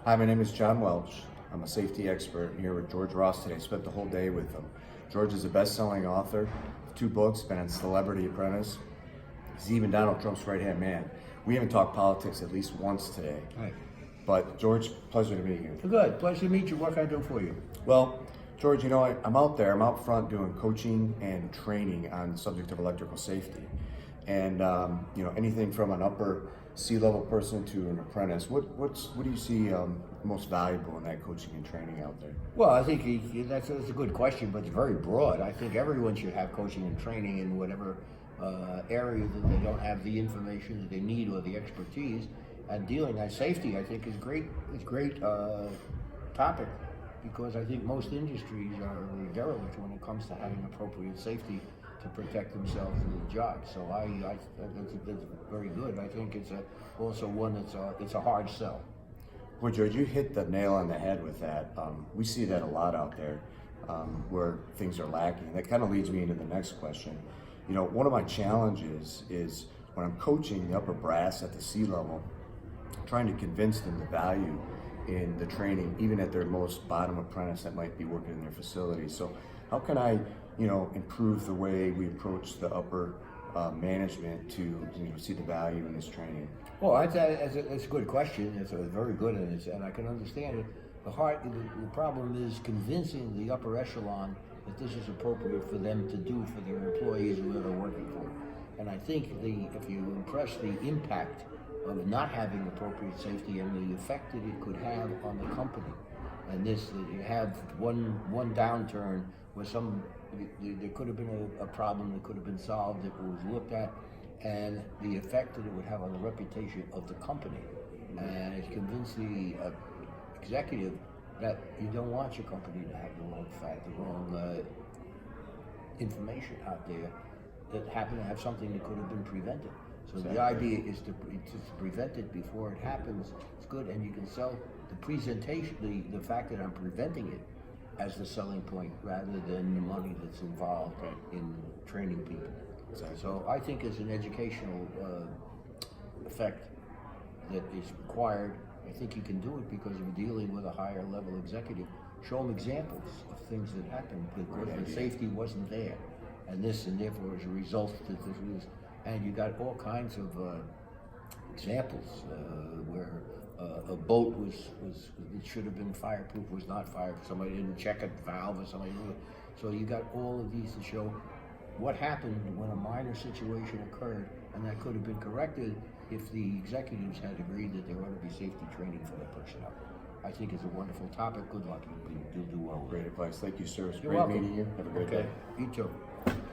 Hi, my name is John Welch. I'm a safety expert. I'm here with George Ross today. I spent the whole day with him. George is a best-selling author of 2 books, been on Celebrity Apprentice. He's even Donald Trump's right-hand man. We haven't talked politics at least once today. Hi. But George, pleasure to meet you. Good. Pleasure to meet you. What can I do for you? Well, George, I'm out there. I'm out front doing coaching and training on the subject of electrical safety. And, anything from an upper C-level person to an apprentice. What do you see most valuable in that coaching and training out there? Well, I think that's a good question, but it's very broad. I think everyone should have coaching and training in whatever area that they don't have the information that they need or the expertise. And dealing with safety, I think, is great. It's a great topic because I think most industries are derelict when it comes to having appropriate safety to protect themselves in the job. So that's very good. I think it's also one it's a hard sell. Well, George, you hit the nail on the head with that. We see that a lot out there where things are lacking. That kind of leads me into the next question. One of my challenges is when I'm coaching the upper brass at the C level, trying to convince them the value in the training, even at their most bottom apprentice that might be working in their facility. So how can I, improve the way we approach the upper management to see the value in this training? Well, that's a good question. It's a very good, and I can understand it. The problem is convincing the upper echelon that this is appropriate for them to do for their employees who they're working for. And I think if you impress the impact of not having appropriate safety and the effect that it could have on the company, and that you have one downturn where there could have been a problem that could have been solved, that was looked at, and the effect that it would have on the reputation of the company, and it convinced the executive that you don't want your company to have the wrong fact, the wrong information out there that happened to have something that could have been prevented. So exactly. The idea is to prevent it before it happens. It's good, and you can sell the presentation, the fact that I'm preventing it, as the selling point rather than the money that's involved in training people. Exactly. So I think as an educational effect that is required, I think you can do it because you're dealing with a higher level executive. Show them examples of things that happened because the safety wasn't there, and therefore as a result that this was. And you got all kinds of examples where a boat it should have been fireproof, was not fireproof. Somebody didn't check a valve or something. So you got all of these to show what happened when a minor situation occurred, and that could have been corrected if the executives had agreed that there ought to be safety training for their personnel. I think it's a wonderful topic. Good luck. You'll do well. Great advice. Thank you, sir. It's You're great welcome. meeting you. Have a great day. You too.